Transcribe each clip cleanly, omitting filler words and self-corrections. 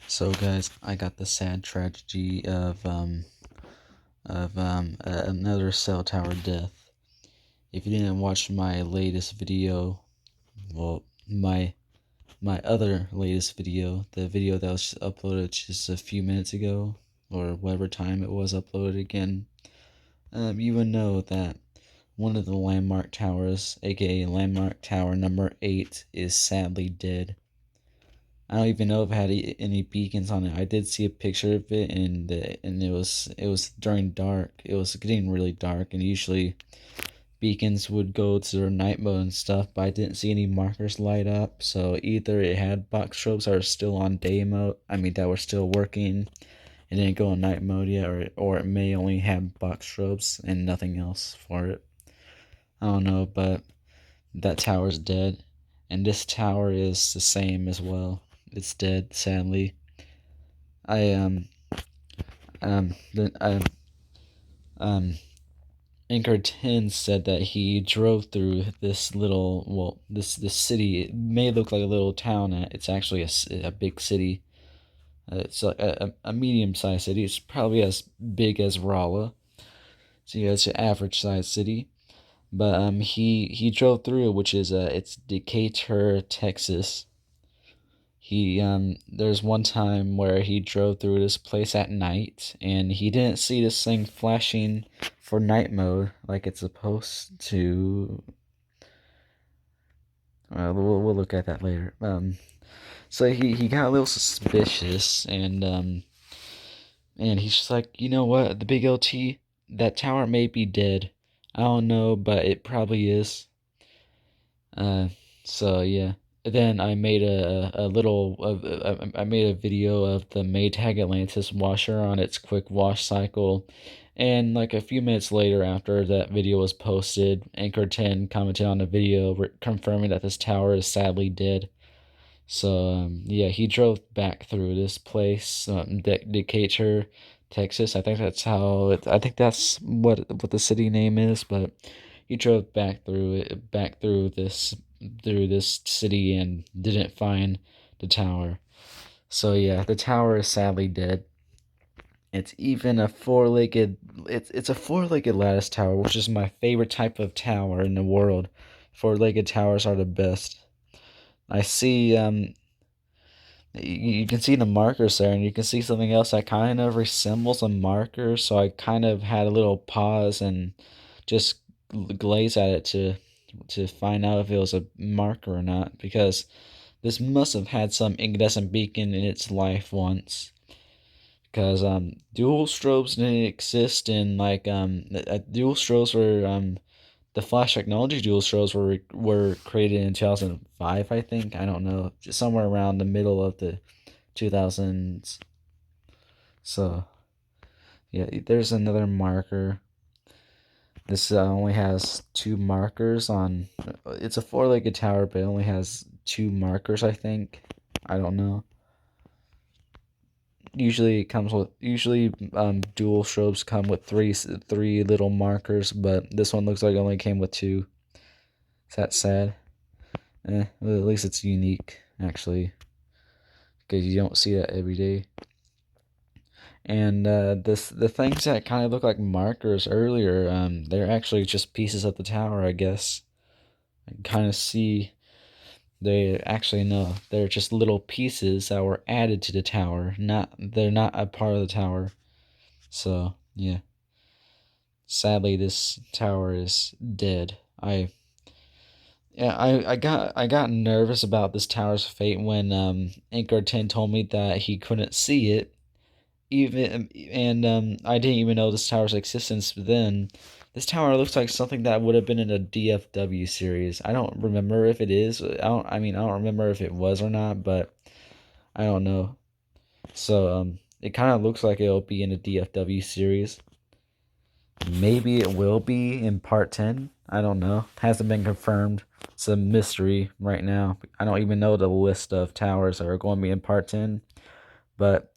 So guys, I got the sad tragedy of another cell tower death. If you didn't watch my latest video, well, my other latest video, the video that was uploaded just a few minutes ago, or whatever time it was uploaded again, you would know that one of the landmark towers, aka landmark tower number 8, is sadly dead. I don't even know if it had any beacons on it. I did see a picture of it, and it was during dark. It was getting really dark, and usually beacons would go to their night mode and stuff, but I didn't see any markers light up. So either it had box strobes that are still on day mode. I mean, that were still working and didn't go in night mode yet, or it may only have box strobes and nothing else for it. I don't know, but that tower's dead, and this tower is the same as well. It's dead, sadly. I then Anchor 10 said that he drove through this little, well, this city. It may look like a little town. It's actually a big city. It's like a medium-sized city. It's probably as big as Rolla. So yeah, it's an average-sized city. But he drove through it, which is it's Decatur, Texas. There's one time where he drove through this place at night, and he didn't see this thing flashing for night mode like it's supposed to. We'll look at that later. So he got a little suspicious, and he's just like, you know what, the big LT, that tower may be dead. I don't know, but it probably is. Uh, so yeah. Then I made I made a video of the Maytag Atlantis washer on its quick wash cycle, and like a few minutes later, after that video was posted, Anchor 10 commented on the video confirming that this tower is sadly dead. So yeah, he drove back through this place, Decatur, Texas. I think that's how it. I think that's what the city name is. But he drove back through this city, and didn't find the tower. So yeah, the tower is sadly dead. It's even a four-legged. It's a four-legged lattice tower, which is my favorite type of tower in the world. Four-legged towers are the best. I see you can see the markers there, and you can see something else that kind of resembles a marker. So I kind of had a little pause and just glaze at it to find out if it was a marker or not, because this must have had some incandescent beacon in its life once. Because dual strobes didn't exist in dual strobes were the flash technology dual strobes were created in 2005, I think. I don't know, just somewhere around the middle of the 2000s. So yeah, there's another marker. This only has two markers on. It's a four-legged tower, but it only has two markers, I think. I don't know. Usually dual strobes come with three little markers, but this one looks like it only came with two. Is that sad? Well, at least it's unique, actually, because you don't see that every day. And the things that kind of look like markers earlier, they're actually just pieces of the tower, I guess. I can kind of see they actually no, they're just little pieces that were added to the tower. They're not a part of the tower. So yeah, sadly this tower is dead. I got nervous about this tower's fate when Anchor 10 told me that he couldn't see it, even, and I didn't even know this tower's existence then. This tower looks like something that would have been in a DFW series. I don't remember if it is. I don't remember if it was or not, but I don't know. So it kind of looks like it'll be in a DFW series. Maybe it will be in part 10. I don't know. Hasn't been confirmed. It's a mystery right now. I don't even know the list of towers that are going to be in part 10. But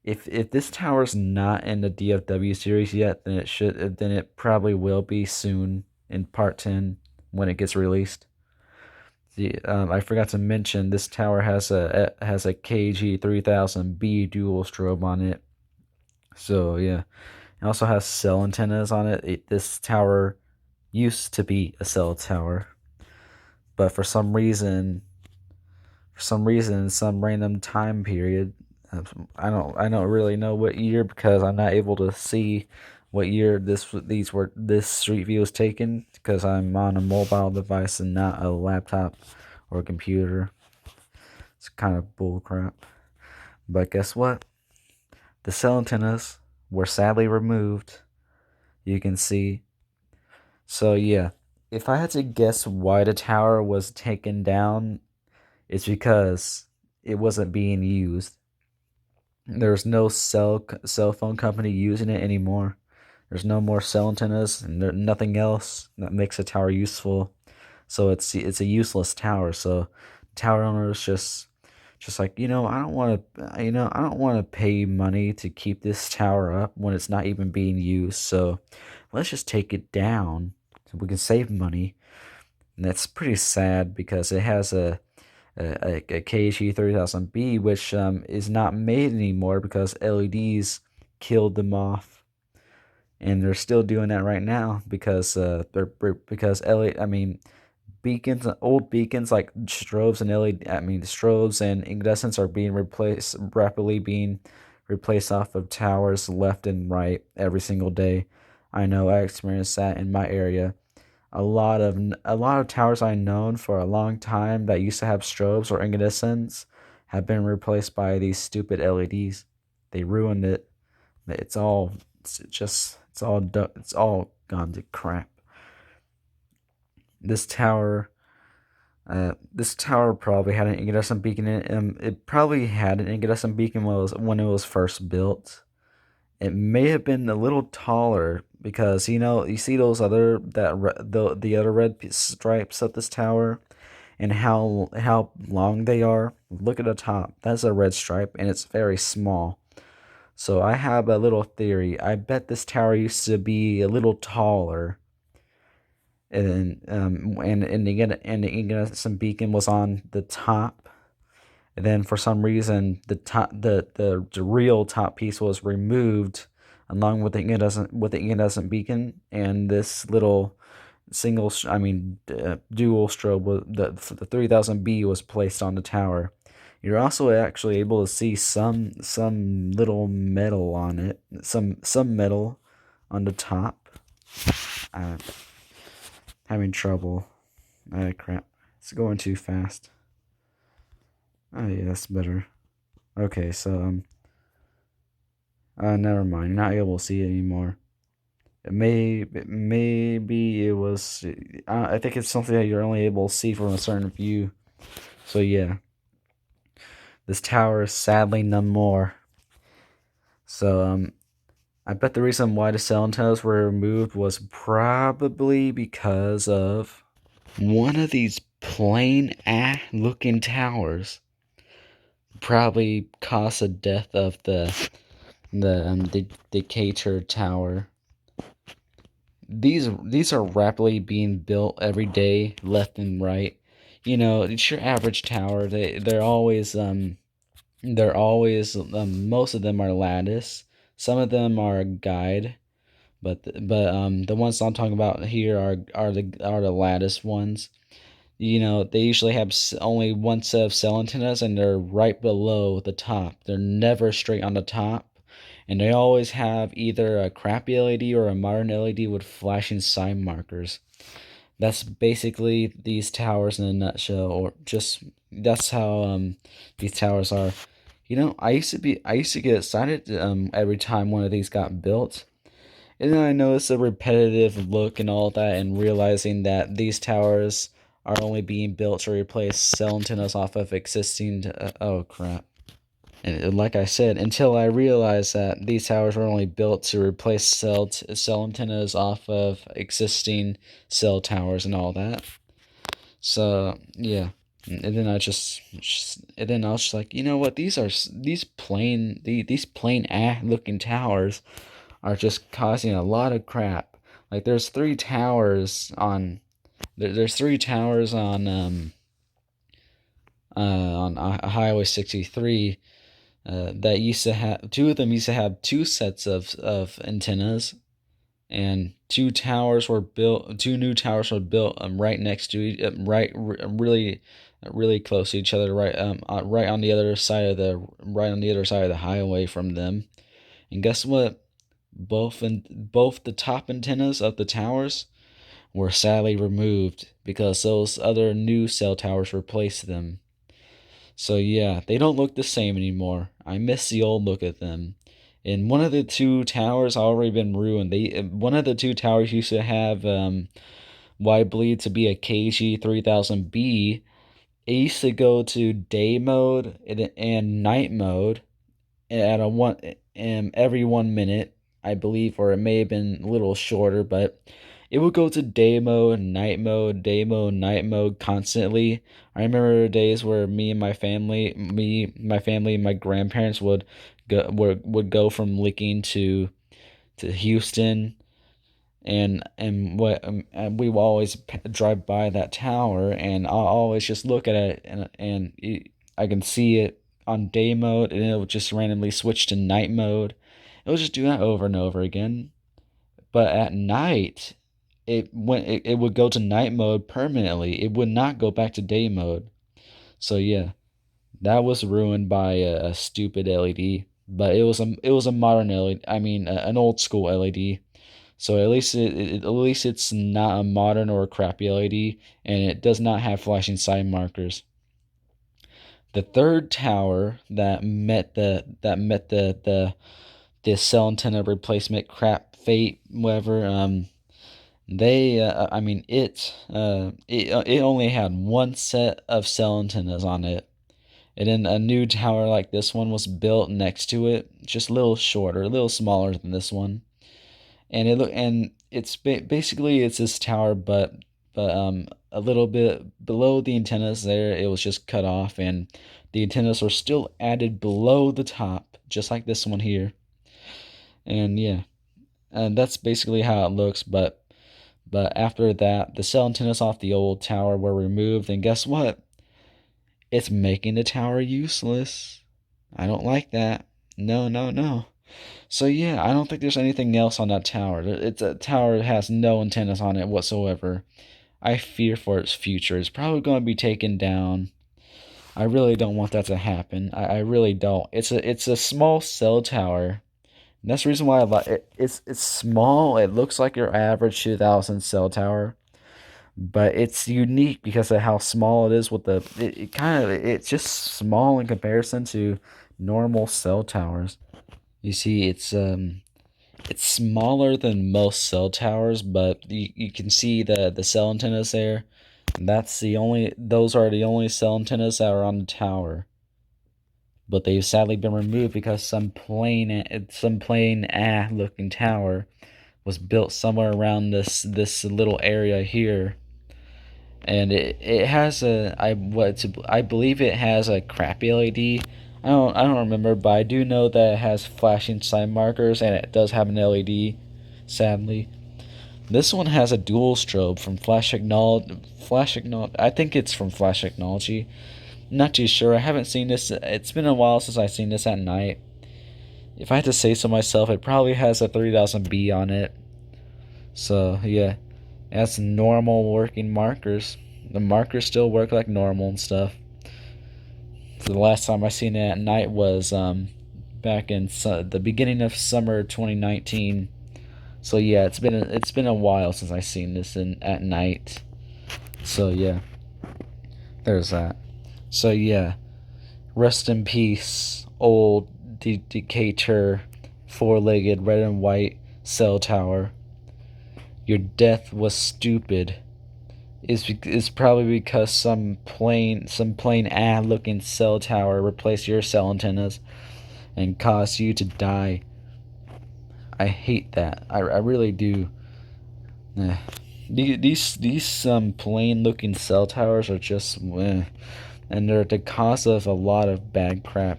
if this tower's not in the DFW series yet, then it probably will be soon in part 10 when it gets released. I forgot to mention this tower has a KG-3000B dual strobe on it. So yeah, it also has cell antennas on it. This tower used to be a cell tower, but some random time period, I don't really know what year because I'm not able to see what year this street view was taken because I'm on a mobile device and not a laptop or a computer. It's kind of bull crap. But guess what? The cell antennas were sadly removed. You can see. So yeah, if I had to guess why the tower was taken down, it's because it wasn't being used. There's no cell phone company using it anymore. There's no more cell antennas and nothing else that makes a tower useful. So it's a useless tower. So tower owners just like, I don't want to pay money to keep this tower up when it's not even being used. So let's just take it down so we can save money. And that's pretty sad because it has a KG-3000B, which is not made anymore because LEDs killed them off, and they're still doing that right now because LED, I mean beacons, old beacons like strobes and LED, I mean strobes and incandescents are being rapidly being replaced off of towers left and right every single day. I know I experienced that in my area. A lot of towers I've known for a long time that used to have strobes or incandescents have been replaced by these stupid LEDs. They ruined it. It's all gone to crap. This tower this tower probably had an incandescent beacon in it. It probably had an incandescent beacon when it was first built. It may have been a little taller because you see those other the other red stripes of this tower and how long they are. Look at the top. That's a red stripe and it's very small. So I have a little theory. I bet this tower used to be a little taller, and the incandescent beacon was on the top. And then for some reason, the real top piece was removed, along with the incandescent beacon, and this little dual strobe the 3000B was placed on the tower. You're also actually able to see some little metal on it, some metal on the top. I'm having trouble. Crap, it's going too fast. Oh yeah, that's better. Okay, so never mind. You're not able to see it anymore. Maybe it was. I think it's something that you're only able to see from a certain view. So yeah, this tower is sadly none more. So I bet the reason why the cell antennas were removed was probably because of one of these plain looking towers. Probably caused the death of the Decatur tower. These are rapidly being built every day, left and right. It's your average tower. They're always most of them are lattice. Some of them are guide, but the ones I'm talking about here are the lattice ones. They usually have only one set of cell antennas, and they're right below the top. They're never straight on the top, and they always have either a crappy LED or a modern LED with flashing sign markers. That's basically these towers in a nutshell, or just that's how these towers are. I used to get excited every time one of these got built. And then I noticed a repetitive look and all that, and realizing that these towers are only being built to replace cell antennas off of existing. Oh crap! And like I said, until I realized that these towers were only built to replace cell antennas off of existing cell towers and all that. So yeah, and then I was just like, you know what? These plain looking towers are just causing a lot of crap. Like there's three towers on on Highway 63 that used to have two of them used to have two sets of antennas, and two new towers were built right next to really close to each other, right on the other side of the highway from them. And guess what? Both the top antennas of the towers were sadly removed because those other new cell towers replaced them. So yeah, they don't look the same anymore. I miss the old look of them. And one of the two towers already been ruined. One of the two towers used to have what I believe to be a KG-3000B. It used to go to day mode and night mode at a one every 1 minute, I believe, or it may have been a little shorter, but it would go to day mode, night mode constantly. I remember days where my family, and my grandparents would go from Licking to Houston, and we will always drive by that tower, and I'll always just look at it, I can see it on day mode, and it would just randomly switch to night mode. It would just do that over and over again. But at night, it would go to night mode permanently. It would not go back to day mode. So yeah, that was ruined by a stupid LED. But it was a modern LED. I mean, an old school LED. So at least it's not a modern or a crappy LED, and it does not have flashing side markers. The third tower the cell antenna replacement crap fate whatever, they I mean it only had one set of cell antennas on it, and then a new tower like this one was built next to it, just a little shorter, a little smaller than this one. And basically it's this tower, but a little bit below the antennas there, it was just cut off, and the antennas were still added below the top, just like this one here. And yeah, and that's basically how it looks. But after that, the cell antennas off the old tower were removed, and guess what? It's making the tower useless. I don't like that. No, no, no. So yeah, I don't think there's anything else on that tower. It's a tower that has no antennas on it whatsoever. I fear for its future. It's probably going to be taken down. I really don't want that to happen. I really don't. It's a small cell tower. And that's the reason why I like it. It's small. It looks like your average 2000 cell tower, but it's unique because of how small it is. It's just small in comparison to normal cell towers. You see, it's smaller than most cell towers, but you can see the cell antennas there. And those are the only cell antennas that are on the tower. But they've sadly been removed because some plain looking tower was built somewhere around this little area here. And it has I believe it has a crappy LED. I don't remember, but I do know that it has flashing side markers, and it does have an LED, sadly. This one has a dual strobe from Flash Technology. I think it's from Flash Technology. Not too sure. I haven't seen this. It's been a while since I've seen this at night. If I had to say so myself, it probably has a 3000B on it. So yeah, it has normal working markers. The markers still work like normal and stuff. So the last time I seen it at night was back in the beginning of summer 2019. So yeah, it's been a while since I seen this at night. So yeah, there's that. So yeah, rest in peace, old Decatur, four-legged red and white cell tower. Your death was stupid. Is probably because some plain looking cell tower replaced your cell antennas and caused you to die. I hate that. I really do. These plain looking cell towers are just and they're the cause of a lot of bad crap.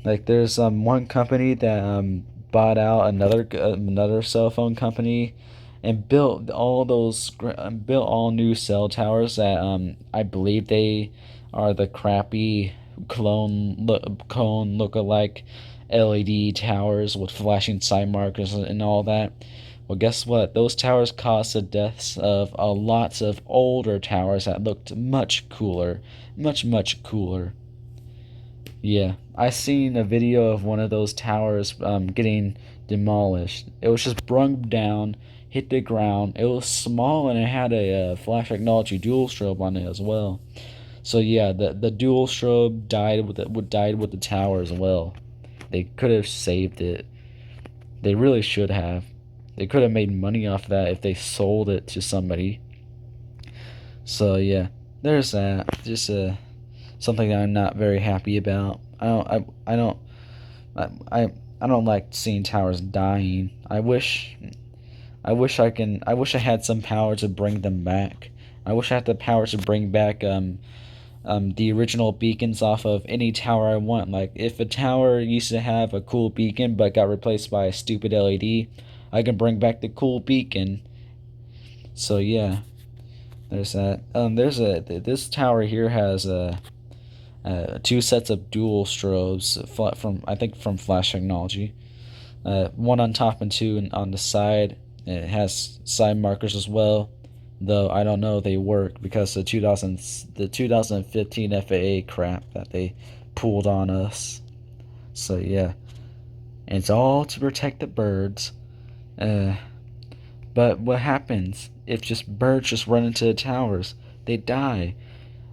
Like there's one company that bought out another cell phone company and built all new cell towers that I believe are the crappy cone look-alike LED towers with flashing side markers and all that. Well, guess what? Those towers caused the deaths of lots of older towers that looked much cooler, much cooler. Yeah, I seen a video of one of those towers getting demolished. It was just brung down, hit the ground. It was small and it had a flash technology dual strobe on it as well. So yeah, the dual strobe died with the tower as well. They could have saved it. They really should have. They could have made money off that if they sold it to somebody. So yeah, there's that. Just something that I'm not very happy about. I don't like seeing towers dying. I wish I had some power to bring them back. I wish I had the power to bring back the original beacons off of any tower I want. Like if a tower used to have a cool beacon but got replaced by a stupid LED, I can bring back the cool beacon. So yeah, there's that. This tower here has two sets of dual strobes from I think from Flash Technology. One on top and two on the side. It has side markers as well, though I don't know if they work because the 2015 FAA crap that they pulled on us. So yeah, and it's all to protect the birds. Uh, but what happens if just birds just run into the towers? They die.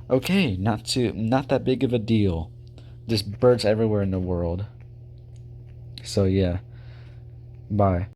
Okay, not that big of a deal. There's birds everywhere in the world. So yeah, bye.